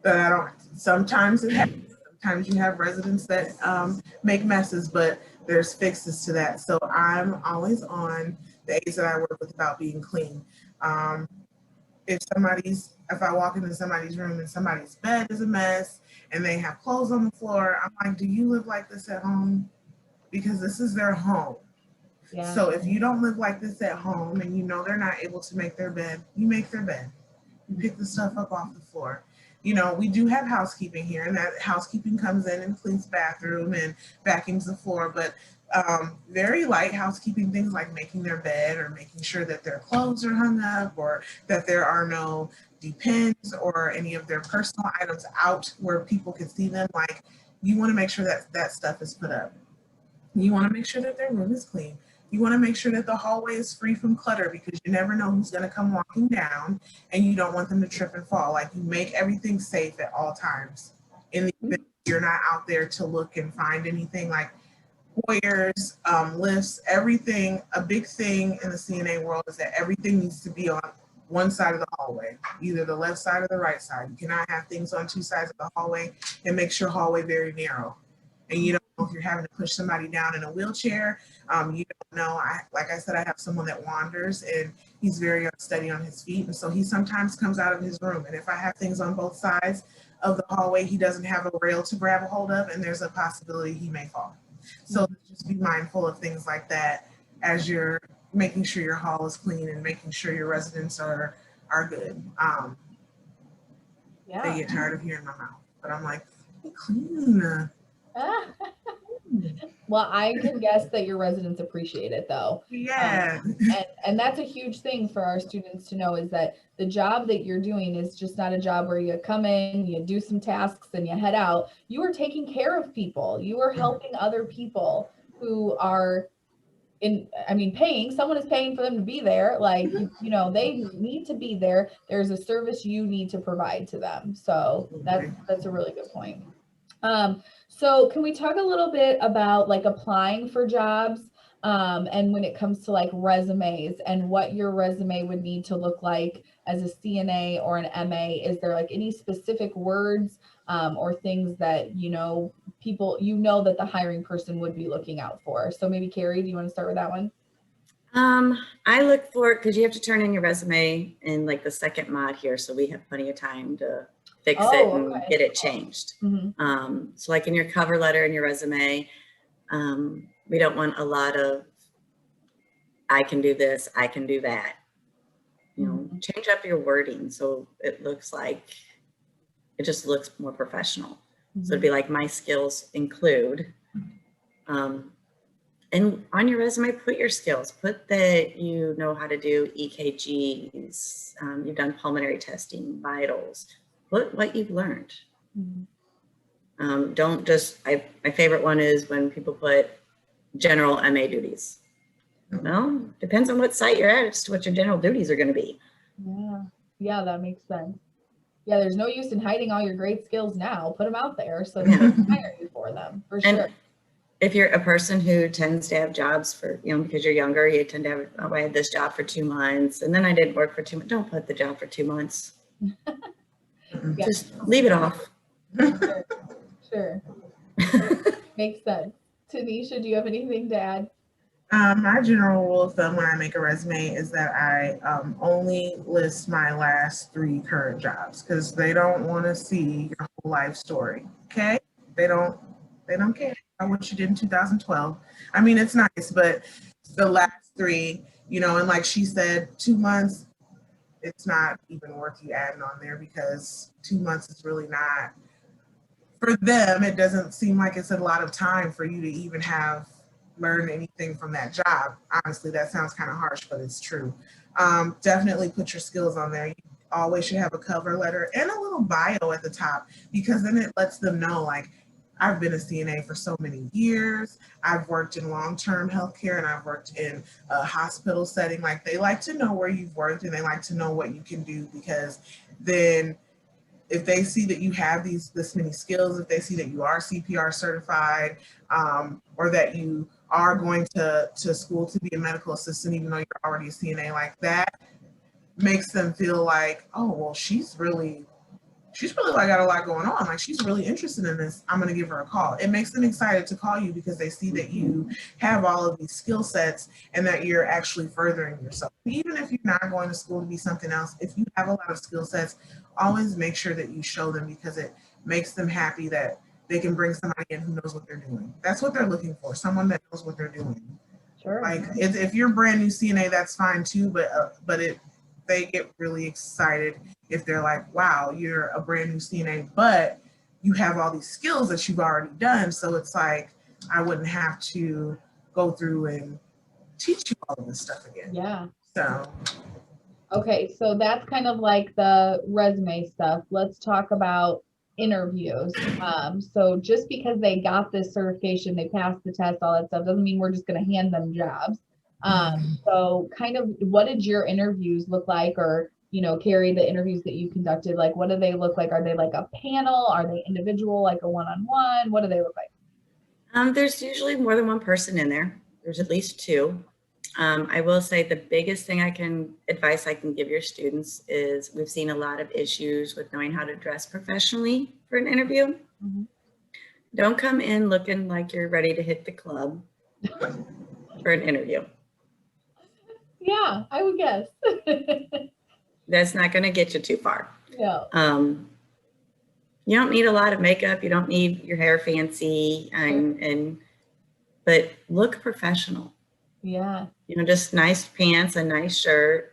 that I don't. Sometimes it happens. Sometimes you have residents that make messes, but there's fixes to that. So I'm always on the aides that I work with about being clean. If I walk into somebody's room and somebody's bed is a mess and they have clothes on the floor, I'm like, do you live like this at home? Because this is their home. Yeah. So if you don't live like this at home and you know they're not able to make their bed, you make their bed. You pick the stuff up off the floor. You know, we do have housekeeping here, and that housekeeping comes in and cleans the bathroom and vacuums the floor, but very light housekeeping things like making their bed or making sure that their clothes are hung up or that there are no depends or any of their personal items out where people can see them. Like, you want to make sure that that stuff is put up. You want to make sure that their room is clean. You want to make sure that the hallway is free from clutter because you never know who's going to come walking down and you don't want them to trip and fall. Like, you make everything safe at all times. In the event you're not out there to look and find anything like Hoyers, lifts, everything. A big thing in the CNA world is that everything needs to be on one side of the hallway, either the left side or the right side. You cannot have things on two sides of the hallway. It makes your hallway very narrow. And you don't know if you're having to push somebody down in a wheelchair. You don't know. Like I said, I have someone that wanders and he's very unsteady on his feet. And so he sometimes comes out of his room. And if I have things on both sides of the hallway, he doesn't have a rail to grab a hold of, and there's a possibility he may fall. So just be mindful of things like that as you're making sure your hall is clean and making sure your residents are good. They get tired of hearing my mouth, but I'm like, be clean. Well, I can guess that your residents appreciate it though. Yeah. And that's a huge thing for our students to know, is that the job that you're doing is just not a job where you come in, you do some tasks and you head out. You are taking care of people. You are helping other people who are paying. Someone is paying for them to be there. Like, you know, they need to be there. There's a service you need to provide to them. So that's a really good point. So can we talk a little bit about like applying for jobs? And when it comes to like resumes and what your resume would need to look like as a CNA or an MA, is there like any specific words or things that, people, that the hiring person would be looking out for? So maybe Carrie, do you want to start with that one? I look for, because you have to turn in your resume in like the second mod here, so we have plenty of time to fix it and get it changed. Mm-hmm. So like in your cover letter and your resume, we don't want a lot of, I can do this, I can do that. Change up your wording so it looks like, it just looks more professional. So it'd be like, my skills include, and on your resume, put your skills, put that you know how to do EKGs, you've done pulmonary testing, vitals, put what you've learned. Don't just, my favorite one is when people put general MA duties. Well, depends on what site you're at as to what your general duties are going to be. Yeah, that makes sense. Yeah, there's no use in hiding all your great skills now. Put them out there so they can hire you for them, for sure. If you're a person who tends to have jobs for, because you're younger, you tend to have, oh, I had this job for 2 months and then I didn't work for 2 months. Don't put the job for 2 months. Just leave it off. Sure. Makes sense. Tanisha, do you have anything to add? My general rule of thumb when I make a resume is that I only list my last 3 current jobs, because they don't want to see your whole life story. Okay? They don't care about what you did in 2012. I mean, it's nice, but the last 3, and like she said, 2 months, it's not even worth you adding on there, because 2 months is really not, for them, it doesn't seem like it's a lot of time for you to even have learn anything from that job. Honestly, that sounds kind of harsh, but it's true. Definitely put your skills on there. You always should have a cover letter and a little bio at the top, because then it lets them know, like, I've been a CNA for so many years. I've worked in long-term healthcare and I've worked in a hospital setting. Like, they like to know where you've worked and they like to know what you can do, because then if they see that you have this many skills, if they see that you are CPR certified, or that you are going to school to be a medical assistant, even though you're already a CNA, like that makes them feel like, oh, well, she's really like got a lot going on. Like, she's really interested in this. I'm going to give her a call. It makes them excited to call you, because they see that you have all of these skill sets and that you're actually furthering yourself. Even if you're not going to school to be something else, if you have a lot of skill sets, always make sure that you show them, because it makes them happy that they can bring somebody in who knows what they're doing. That's what they're looking for, someone that knows what they're doing. Sure. Like, if you're brand new CNA, that's fine too, but they get really excited if they're like, wow, you're a brand new CNA, but you have all these skills that you've already done. So it's like, I wouldn't have to go through and teach you all of this stuff again. Yeah. So. Okay, so that's kind of like the resume stuff. Let's talk about interviews. So just because they got this certification, they passed the test, all that stuff, doesn't mean we're just going to hand them jobs. So kind of, what did your interviews look like? Or, Carrie, the interviews that you conducted, like, what do they look like? Are they like a panel? Are they individual, like a one-on-one? What do they look like? There's usually more than one person in there. There's at least 2. I will say the biggest advice I can give your students is, we've seen a lot of issues with knowing how to dress professionally for an interview. Don't come in looking like you're ready to hit the club for an interview. Yeah, I would guess. That's not going to get you too far. No. You don't need a lot of makeup. You don't need your hair fancy, but look professional. Yeah. Just nice pants, a nice shirt.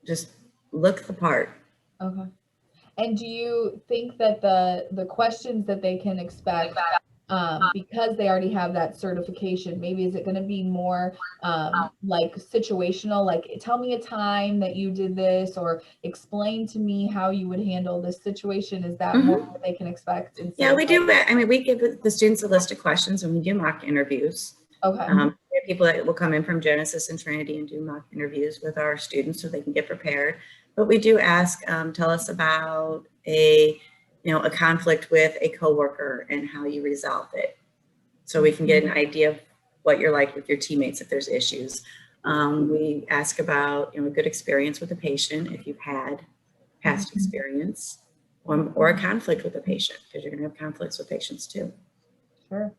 Just look the part. Okay. And do you think that the questions that they can expect, because they already have that certification, maybe is it going to be more like situational, like, tell me a time that you did this, or explain to me how you would handle this situation? Is that more what they can expect? Yeah, we do. I mean, we give the students a list of questions when we do mock interviews. Okay. There are people that will come in from Genesis and Trinity and do mock interviews with our students so they can get prepared. But we do ask, tell us about a a conflict with a coworker and how you resolve it. So we can get an idea of what you're like with your teammates if there's issues. We ask about, a good experience with a patient if you've had past experience or a conflict with a patient, because you're going to have conflicts with patients too. Sure.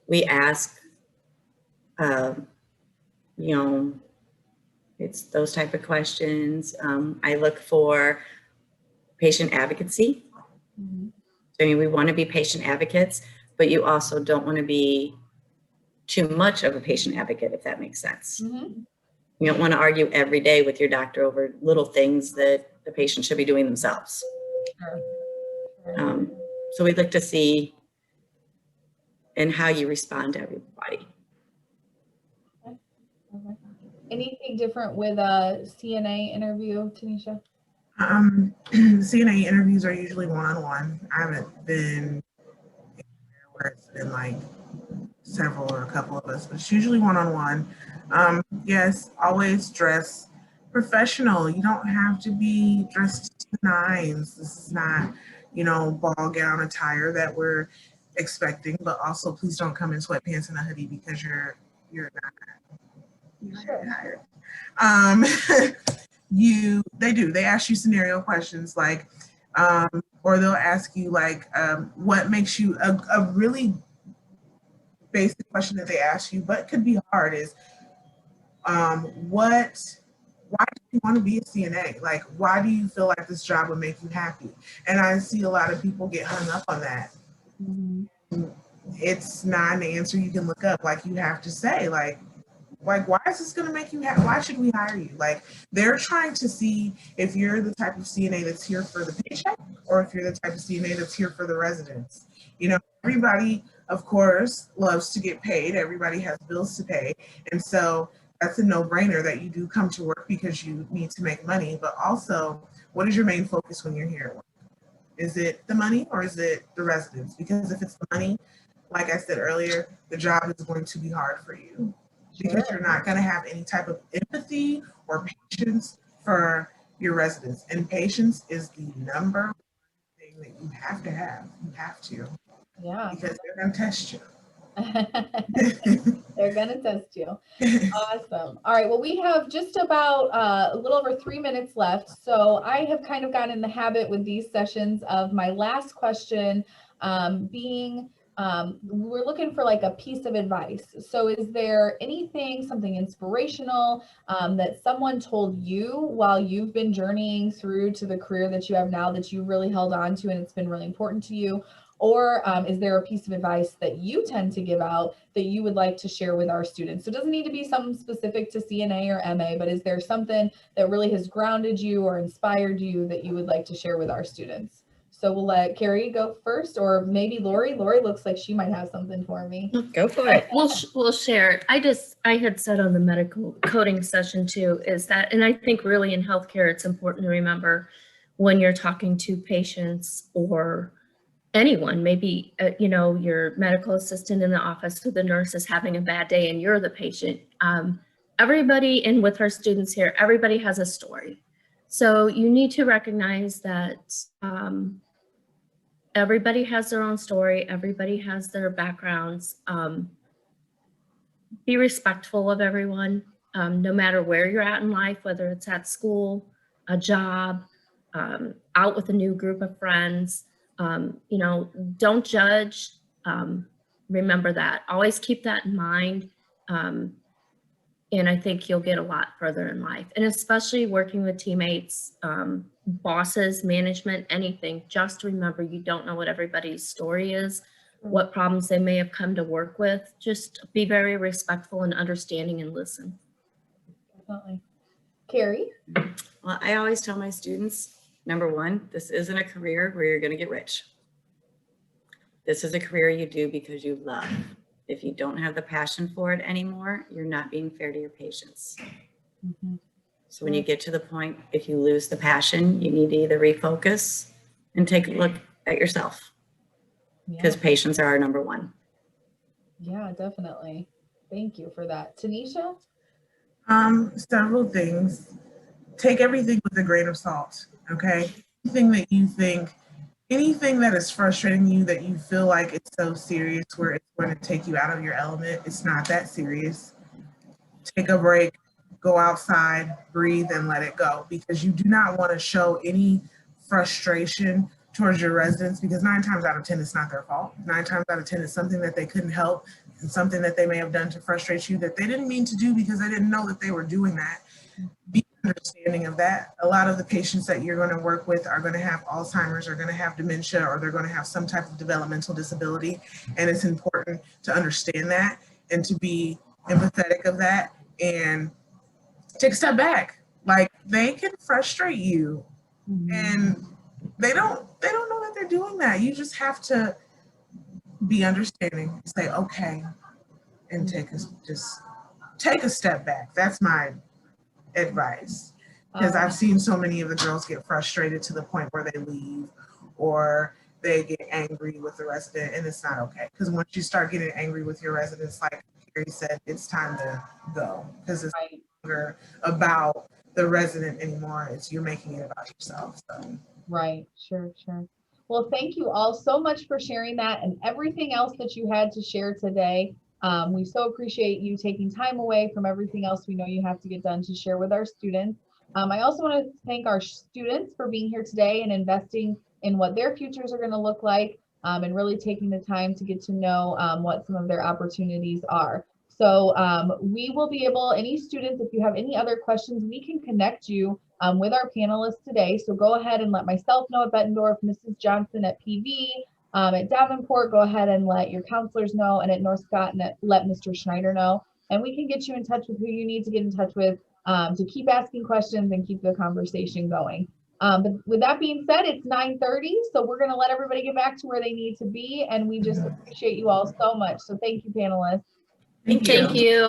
We ask, it's those type of questions. I look for patient advocacy. I mean, we want to be patient advocates, but you also don't want to be too much of a patient advocate, if that makes sense. You don't want to argue every day with your doctor over little things that the patient should be doing themselves. So we look to see and how you respond to everybody. Anything different with a CNA interview, Tanisha? CNA interviews are usually one-on-one. I haven't been where it's been like several or a couple of us, but it's usually one-on-one. Yes, always dress professional. You don't have to be dressed to the nines. This is not, ball gown attire that we're expecting, but also please don't come in sweatpants and a hoodie because you're not tired. They ask you scenario questions like, or they'll ask you like, what makes you a really basic question that they ask you, but could be hard is, why do you want to be a CNA? Like, why do you feel like this job would make you happy? And I see a lot of people get hung up on that. It's not an answer you can look up. Like, you have to say, like, why is this going to make you happy? Why should we hire you? Like, they're trying to see if you're the type of CNA that's here for the paycheck or if you're the type of CNA that's here for the residents. Everybody, of course, loves to get paid. Everybody has bills to pay. And so that's a no-brainer that you do come to work because you need to make money. But also, what is your main focus when you're here at work? Is it the money or is it the residents? Because if it's the money, like I said earlier, the job is going to be hard for you. Because you're not going to have any type of empathy or patience for your residents. And patience is the number one thing that you have to have. You have to. Yeah. Because they're going to test you. They're going to test you. Awesome. All right. Well, we have just about a little over 3 minutes left. So I have kind of gotten in the habit with these sessions of my last question being, we're looking for like a piece of advice. So is there anything, something inspirational that someone told you while you've been journeying through to the career that you have now that you really held on to and it's been really important to you? Or is there a piece of advice that you tend to give out that you would like to share with our students? So it doesn't need to be something specific to CNA or MA, but is there something that really has grounded you or inspired you that you would like to share with our students? So we'll let Carrie go first, or maybe Lori. Lori looks like she might have something for me. Go for it. We'll share. I had said on the medical coding session too, is that, and I think really in healthcare, it's important to remember when you're talking to patients or anyone, maybe, your medical assistant in the office or the nurse is having a bad day and you're the patient. Everybody, and with our students here, everybody has a story. So you need to recognize that everybody has their own story. Everybody has their backgrounds. Be respectful of everyone, no matter where you're at in life, whether it's at school, a job, out with a new group of friends. Don't judge. Remember that. Always keep that in mind. And I think you'll get a lot further in life. And especially working with teammates, bosses, management, anything, just remember you don't know what everybody's story is, what problems they may have come to work with. Just be very respectful and understanding and listen. Definitely. Carrie? Well, I always tell my students, number one, this isn't a career where you're going to get rich. This is a career you do because you love. If you don't have the passion for it anymore, you're not being fair to your patients. So when you get to the point, if you lose the passion, you need to either refocus and take a look at yourself, because patients are our number one. Yeah, definitely. Thank you for that. Tanisha? Several things. Take everything with a grain of salt, okay? Anything that you think anything that is frustrating you that you feel like it's so serious where it's going to take you out of your element, it's not that serious. Take a break, go outside, breathe, and let it go, because you do not want to show any frustration towards your residents, because 9 times out of 10 it's not their fault. 9 times out of 10 it's something that they couldn't help and something that they may have done to frustrate you that they didn't mean to do because they didn't know that they were doing that. Be understanding of that. A lot of the patients that you're going to work with are going to have Alzheimer's, are going to have dementia, or they're going to have some type of developmental disability, and it's important to understand that and to be empathetic of that and take a step back. Like, they can frustrate you, and they don't know that they're doing that. You just have to be understanding, say okay, and take a step back. That's my advice, because I've seen so many of the girls get frustrated to the point where they leave or they get angry with the resident, and it's not okay, because once you start getting angry with your residents, like Carrie said, it's time to go, because it's no longer about the resident anymore. It's you're making it about yourself. So. Right, sure. Well, thank you all so much for sharing that and everything else that you had to share today. We so appreciate you taking time away from everything else we know you have to get done to share with our students. I also want to thank our students for being here today and investing in what their futures are going to look like, and really taking the time to get to know what some of their opportunities are. So we will be able, any students, if you have any other questions, we can connect you with our panelists today. So go ahead and let myself know at Bettendorf, Mrs. Johnson at PV, at Davenport, go ahead and let your counselors know, and at North Scott, and let Mr. Schneider know. And we can get you in touch with who you need to get in touch with to keep asking questions and keep the conversation going. But with that being said, it's 9:30, so we're going to let everybody get back to where they need to be. And we just appreciate you all so much. So thank you, panelists. Thank you. Thank you.